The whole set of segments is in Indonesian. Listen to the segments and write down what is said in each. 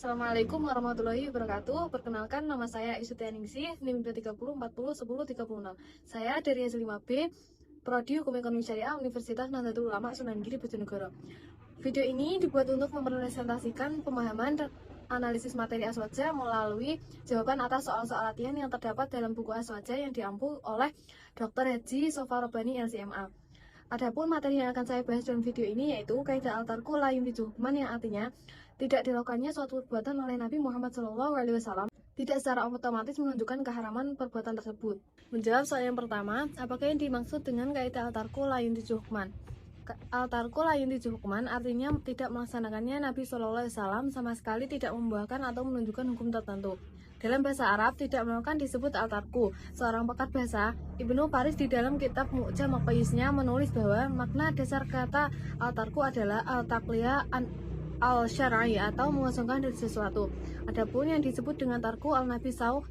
Assalamualaikum warahmatullahi wabarakatuh. Perkenalkan, nama saya Isutianingsih, NIM 30 40 10 36. Saya dari S5B, Prodi Hukum Ekonomi Syariah Universitas Nahdlatul Ulama Sunan Giri, Bojonegoro. Video ini dibuat untuk merepresentasikan pemahaman dan analisis materi aswaja melalui jawaban atas soal-soal latihan yang terdapat dalam buku aswaja yang diampu oleh Dr. Haji Sofa Robani LCMA. Adapun materi yang akan saya bahas dalam video ini yaitu kaidah al-tarku la yunfizu hukman, yang artinya tidak dilakukannya suatu perbuatan oleh Nabi Muhammad SAW tidak secara otomatis menunjukkan keharaman perbuatan tersebut. Menjawab soal yang pertama, apakah yang dimaksud dengan kaidah al-tarku la yunfizu hukman? Al-tarku la yunfizu hukman artinya tidak melaksanakannya Nabi SAW sama sekali tidak membuahkan atau menunjukkan hukum tertentu. Dalam bahasa Arab, tidak melakukan disebut al-tarku. Seorang pakar bahasa, Ibnu Faris di dalam kitab Mu'jam Maqayisnya menulis bahwa makna dasar kata al-tarku adalah al-taqliya al-syar'i atau mengosongkan dari sesuatu. Adapun yang disebut dengan tarku al-Nabi SAW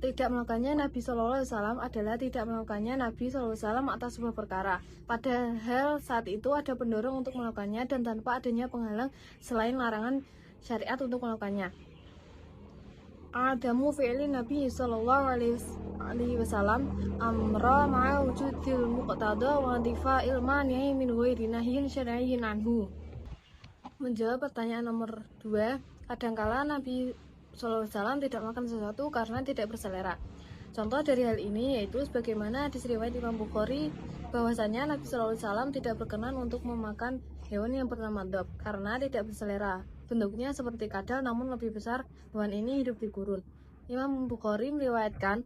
tidak melakukannya Nabi SAW adalah tidak melakukannya Nabi SAW atas sebuah perkara. Padahal saat itu ada pendorong untuk melakukannya dan tanpa adanya penghalang selain larangan syariat untuk melakukannya. Adamu fi'li Nabi sallallahu alaihi wasallam amra ma'a wujudil muqtada wa intifa'il mani'i min ghairi nahyin syar'iyyin anhu. Menjawab pertanyaan nomor 2, kadangkala Nabi SAW tidak makan sesuatu karena tidak berselera. Contoh dari hal ini yaitu sebagaimana hadis riwayat Imam Bukhari bahwasanya Nabi SAW tidak berkenan untuk memakan hewan yang bernama dhab karena tidak berselera. Bentuknya seperti kadal namun lebih besar. Hewan ini hidup di gurun. Imam Bukhari meriwayatkan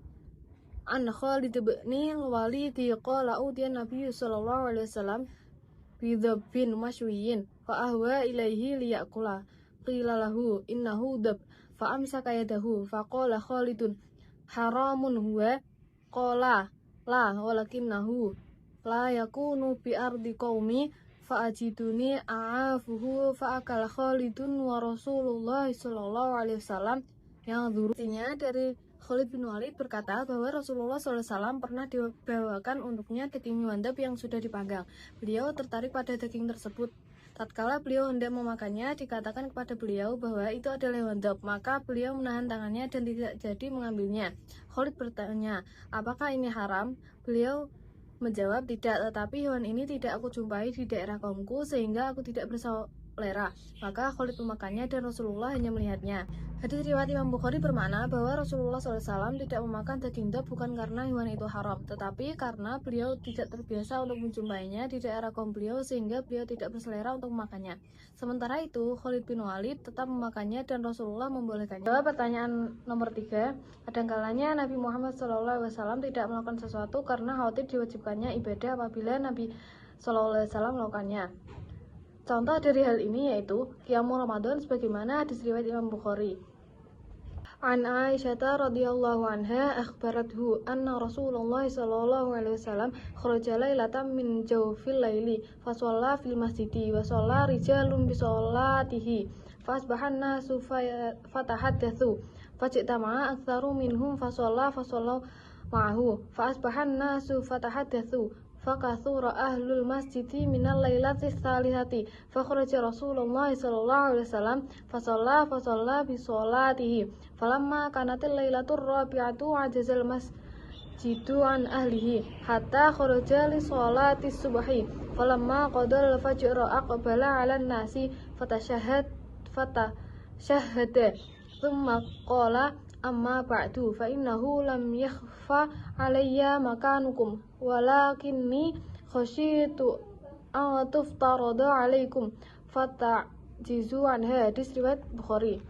an Khalid bin Walid qala utiya Nabi sallallahu alaihi wasallam bi dhabbin mashwiyin fa ahwa ilaihi liyakula qila lahu innahu dhab fa amsaka yadahu fa qala Khalidun haramun huwa qala la walakinnahu la yakunu bi ardi qaumi fa ajiduni a'afuhu fa akala Khalidun wa Rasulullah sallallahu alaihi wasallam yang artinya dari Khalid bin Walid berkata bahwa Rasulullah SAW pernah dibawakan untuknya daging wandab yang sudah dipanggang. Beliau tertarik pada daging tersebut. Tatkala beliau hendak memakannya, dikatakan kepada beliau bahwa itu adalah wandab, maka beliau menahan tangannya dan tidak jadi mengambilnya. Khalid bertanya, apakah ini haram? Beliau menjawab, tidak, tetapi hewan ini tidak aku jumpai di daerah kaumku sehingga aku tidak berselera. Maka Khalid memakannya dan Rasulullah hanya melihatnya. Hadis riwayat Imam Bukhari bermakna bahwa Rasulullah SAW tidak memakan daging dhab bukan karena hewan itu haram, tetapi karena beliau tidak terbiasa untuk menjumpainya di daerah kaum beliau sehingga beliau tidak berselera untuk memakannya. Sementara itu, Khalid bin Walid tetap memakannya dan Rasulullah membolehkannya. Jawab pertanyaan nomor 3, kadangkalanya Nabi Muhammad SAW tidak melakukan sesuatu karena khawatir diwajibkannya ibadah apabila Nabi SAW melakukannya. Contoh dari hal ini yaitu Qiyamul Ramadan sebagaimana hadis riwayat Imam Bukhari. An Aisyah radhiyallahu anha akhbarathu anna Rasulullah sallallahu alaihi wasallam kharaja lailatan min jawfil laili fa shalla fil masjidi wa shalla rijalun bi sholatihi fa asbahan nasu fatahaddatsu fajtama'a aktsaru minhum fa shalla ma'ahu fa asbahan nasu fatahaddatsu fakathura ahlul masjidi minal lailati tsalihati fa kharaja Rasulullah sallallahu alaihi wasallam fa shalla bi sholatihi falamma kanatil lailatur rabi'atu ajazal masjidu an ahlihi hatta kharaja li sholati subhi falamma qadal fajr aqbala 'alan nasi fatashahhada thumma qala amma ba'du fa innahu lam yakhfa alayya makanukum walakinni khasyitu an tuftarada alaikum fatajizu anha. Hadis riwayat Bukhari.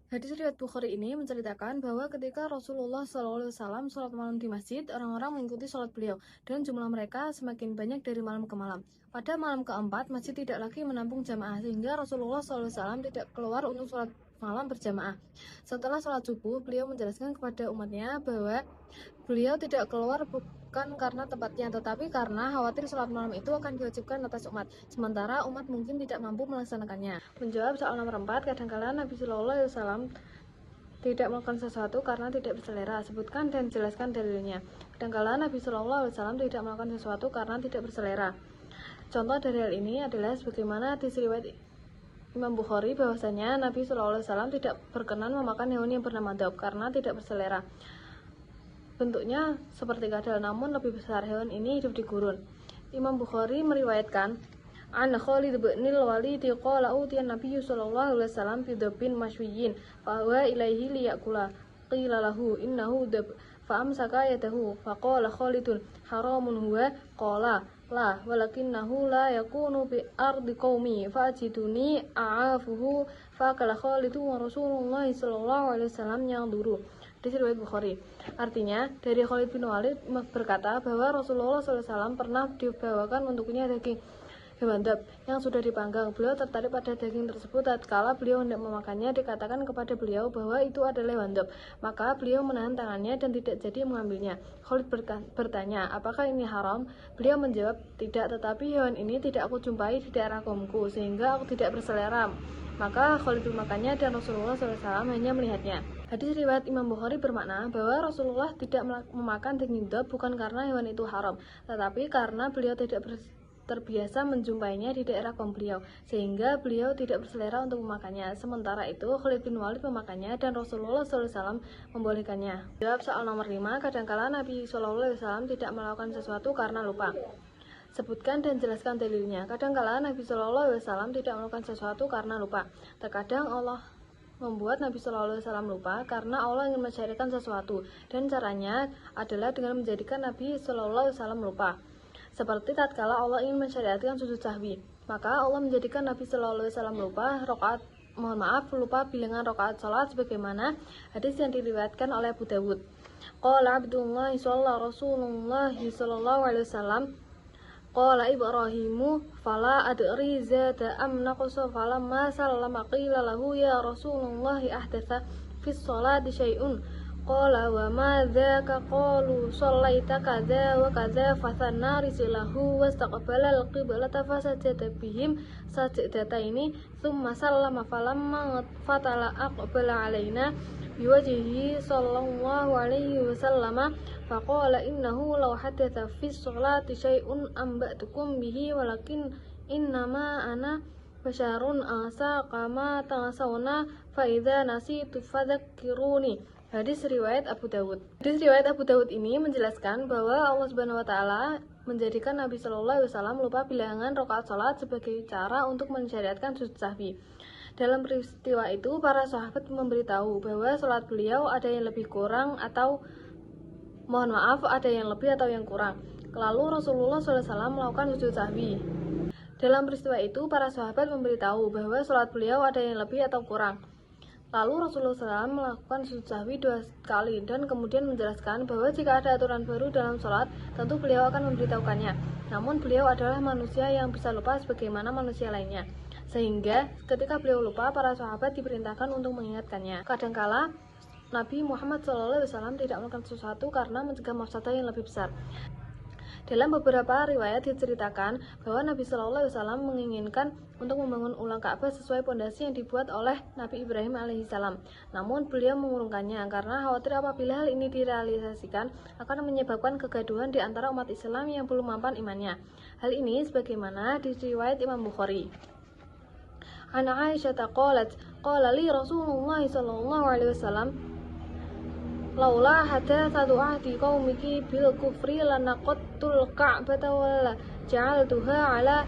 Hadis riwayat Bukhari ini menceritakan bahwa ketika Rasulullah SAW sholat malam di masjid, orang-orang mengikuti sholat beliau dan jumlah mereka semakin banyak dari malam ke malam. Pada malam keempat, masjid tidak lagi menampung jamaah sehingga Rasulullah SAW tidak keluar untuk sholat malam berjamaah. Setelah sholat subuh, beliau menjelaskan kepada umatnya bahwa beliau tidak keluar bukan karena tempatnya, tetapi karena khawatir sholat malam itu akan diwajibkan atas umat, sementara umat mungkin tidak mampu melaksanakannya. Menjawab soal nomor 4, kadangkala Nabi Sallallahu Alaihi Wasallam tidak melakukan sesuatu karena tidak berselera. Sebutkan dan jelaskan dalilnya. Kadangkala Nabi Sallallahu Alaihi Wasallam tidak melakukan sesuatu karena tidak berselera. Contoh dari hal ini adalah sebagaimana hadis riwayat Imam Bukhari bahwasanya Nabi SAW tidak berkenan memakan hewan yang bernama dab karena tidak berselera. Bentuknya seperti kadal, namun lebih besar. Hewan ini hidup di gurun. Imam Bukhari meriwayatkan, An Khalid bin Walid qala utiya Nabi sallallahu alaihi wasallam bi dabbin mashwiyin fa huwa ilaihi liyakula. Qila lahu innahu dab fa amsaka yadahu fa qala Khalidun haramun huwa qala la walakinnahu la yakunu bi ardi qaumi fa ajiduni a'afuhu fa kala Khalidu wa Rasulullah sallallahu alaihi wasallam yang duru. Di riwayat Bukhari. Artinya, dari Khalid bin Walid berkata bahwa Rasulullah SAW pernah dibawakan untuknya daging hewan dab yang sudah dipanggang. Beliau tertarik pada daging tersebut. Tatkala beliau hendak memakannya, dikatakan kepada beliau bahwa itu adalah hewan dab. Maka beliau menahan tangannya dan tidak jadi mengambilnya. Khalid bertanya, apakah ini haram? Beliau menjawab, tidak, tetapi hewan ini tidak aku jumpai di daerah kaumku, sehingga aku tidak berselera. Maka Khalid memakannya dan Rasulullah SAW hanya melihatnya. Hadis riwayat Imam Bukhari bermakna bahwa Rasulullah tidak memakan daging dab bukan karena hewan itu haram, tetapi karena beliau tidak terbiasa menjumpainya di daerah kaum beliau, sehingga beliau tidak berselera untuk memakannya. Sementara itu Khalid bin Walid memakannya dan Rasulullah SAW membolehkannya. Jawab soal nomor 5, kadangkala Nabi SAW tidak melakukan sesuatu karena lupa. Sebutkan dan jelaskan dalilnya. Kadangkala Nabi SAW tidak melakukan sesuatu karena lupa. Terkadang Allah membuat Nabi SAW lupa karena Allah ingin mensyariatkan sesuatu, dan caranya adalah dengan menjadikan Nabi SAW lupa. Seperti tatkala Allah ingin mensyariatkan sujud sahwi, maka Allah menjadikan Nabi SAW lupa lupa bilangan rakaat salat sebagaimana hadis yang diriwayatkan oleh Abu Dawud. Qala Abdullah Rasulullah sallallahu alaihi wasallam Qala Ibrahimu fala adri zada am naqsa falamma sallama qila lahu ya Rasulullah ahdatha fi sholati syai'un qala wa ma dzaka qalu shallaita kadza wa kadza fathanna risilahu wastaqbala al-qiblata fasajada bihim sajdataini thumma sallama falamma fatala aqbala alaina biwajhihi sallallahu alaihi wasallam faqala innahu law hadatha fi sholati syai'un ambatukum bihi walakin innama ana basyarun asa kama talasawna fa idza nasitu fadzakkiruni. Hadis riwayat Abu Dawud. Hadis riwayat Abu Dawud ini menjelaskan bahwa Allah Subhanahu wa taala menjadikan Nabi Shallallahu alaihi wasallam lupa bilangan rakaat salat sebagai cara untuk mensyariatkan sujud sahwi. Dalam peristiwa itu, para sahabat memberitahu bahwa sholat beliau ada yang lebih kurang atau ada yang lebih atau yang kurang. Lalu Rasulullah SAW melakukan sujud sahwi. Dalam peristiwa itu, para sahabat memberitahu bahwa sholat beliau ada yang lebih atau kurang. Lalu Rasulullah SAW melakukan sujud sahwi 2 kali dan kemudian menjelaskan bahwa jika ada aturan baru dalam sholat, tentu beliau akan memberitahukannya. Namun beliau adalah manusia yang bisa lupa sebagaimana manusia lainnya. Sehingga ketika beliau lupa, para sahabat diperintahkan untuk mengingatkannya. Kadangkala Nabi Muhammad SAW tidak melakukan sesuatu karena mencegah mafsadah yang lebih besar. Dalam beberapa riwayat diceritakan bahwa Nabi SAW menginginkan untuk membangun ulang Ka'bah sesuai pondasi yang dibuat oleh Nabi Ibrahim alaihissalam. Namun beliau mengurungkannya karena khawatir apabila hal ini direalisasikan akan menyebabkan kegaduhan di antara umat Islam yang belum mampan imannya. Hal ini sebagaimana di riwayat Imam Bukhari. An Aisyah qalat qala li Rasulullah sallallahu alaihi wasallam laula hadatsatu ahdi qaumiki bil kufri lanaqattul ka'bata wala ja'altuha ala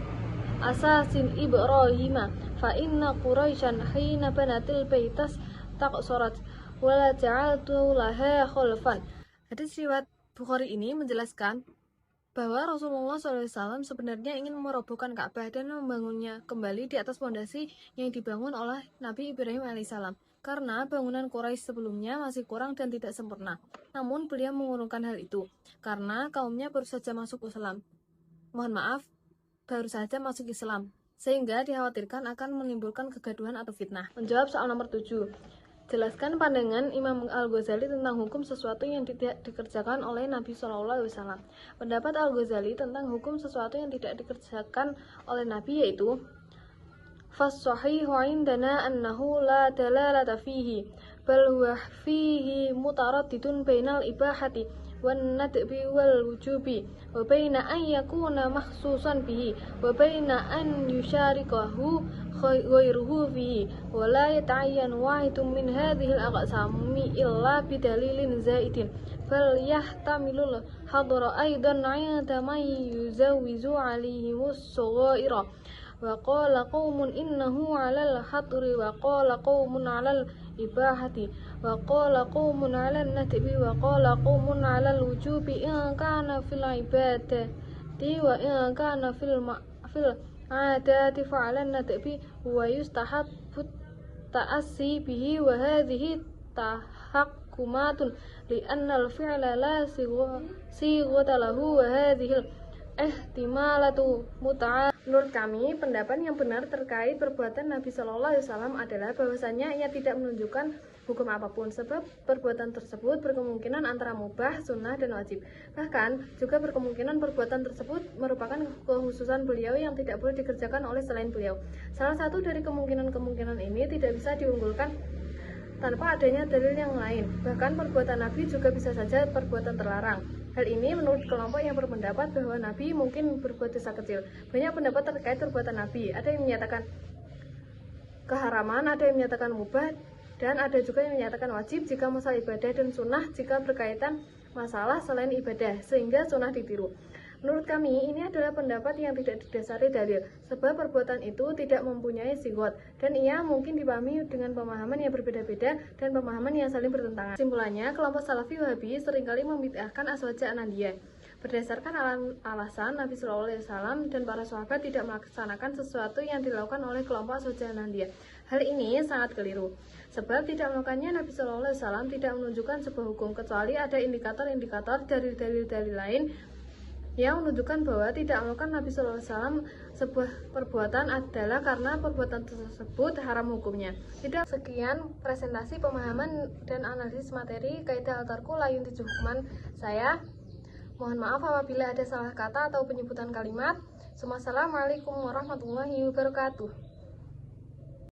asasin Ibrahim fa inna quraisyan hina banatil baitas taqsarat wala ja'altu laha khulfan. Hadis riwayat Bukhari ini menjelaskan bahwa Rasulullah SAW sebenarnya ingin merobohkan Ka'bah dan membangunnya kembali di atas fondasi yang dibangun oleh Nabi Ibrahim alaihissalam, karena bangunan Quraisy sebelumnya masih kurang dan tidak sempurna. Namun beliau mengurungkan hal itu karena kaumnya baru saja masuk Islam. Baru saja masuk Islam, sehingga dikhawatirkan akan menimbulkan kegaduhan atau fitnah. Menjawab soal nomor 7. Jelaskan pandangan Imam Al-Ghazali tentang hukum sesuatu yang tidak dikerjakan oleh Nabi SAW. Pendapat Al-Ghazali tentang hukum sesuatu yang tidak dikerjakan oleh Nabi yaitu فَالصَّحِيحُ عِنْدَنَا أَنَّهُ لَا دَلَالَةَ فِيهِ بَلْ هُوَ فِيهِ مُتَرَدِّدٌ بَيْنَ الْإِبَاحَةِ وَالنَّدْبِ وَالْوُجُوبِ وَبَيْنَ أَنْ يَكُونَ مَخْصُوصًا بِهِ وَبَيْنَ أَنْ يُشَارِكَهُ غيره فيه ولا يتعين واحد من هذه الأقسام إلا بدليل زائد فليحتمل الحظر أيضا عند من يزوج عليهم الصغائر وقال قوم إنه على الحظر وقال قوم على الإباحة وقال قوم على الندب وقال قوم على الوجوب إن كان في العبادة وإن كان في العادات فعلى الندب ويستحب التأسي به وهذه تحكمات لأن الفعل لا صيغة له وهذه ihtimalatu muta'al. Menurut kami, pendapat yang benar terkait perbuatan Nabi Shallallahu Alaihi Wasallam adalah bahwasanya ia tidak menunjukkan hukum apapun, sebab perbuatan tersebut berkemungkinan antara mubah, sunnah, dan wajib. Bahkan juga berkemungkinan perbuatan tersebut merupakan kekhususan beliau yang tidak boleh dikerjakan oleh selain beliau. Salah satu dari kemungkinan-kemungkinan ini tidak bisa diunggulkan tanpa adanya dalil yang lain. Bahkan perbuatan Nabi juga bisa saja perbuatan terlarang. Hal ini menurut kelompok yang berpendapat bahwa Nabi mungkin berbuat dosa kecil. Banyak pendapat terkait perbuatan Nabi. Ada yang menyatakan keharaman, ada yang menyatakan mubah, dan ada juga yang menyatakan wajib jika masalah ibadah dan sunnah jika berkaitan masalah selain ibadah, sehingga sunnah ditiru. Menurut kami, ini adalah pendapat yang tidak didasari dalil, sebab perbuatan itu tidak mempunyai sigot, dan ia mungkin dipahami dengan pemahaman yang berbeda-beda dan pemahaman yang saling bertentangan. Kesimpulannya, kelompok Salafi Wahabi seringkali membid'ahkan aswaja anandiyah berdasarkan alasan Nabi Shallallahu Alaihi Wasallam dan para sahabat tidak melaksanakan sesuatu yang dilakukan oleh kelompok aswaja anandiyah. Hal ini sangat keliru, sebab tidak melakukannya Nabi Shallallahu Alaihi Wasallam tidak menunjukkan sebuah hukum, kecuali ada indikator-indikator dari dalil-dalil lain yang menunjukkan bahwa tidak melakukan Nabi Shallallahu Alaihi Wasallam sebuah perbuatan adalah karena perbuatan tersebut haram hukumnya. Tidak. Sekian presentasi pemahaman dan analisis materi kaidah al-tarku la yuntiju hukman saya. Mohon maaf apabila ada salah kata atau penyebutan kalimat. Wassalamualaikum warahmatullahi wabarakatuh.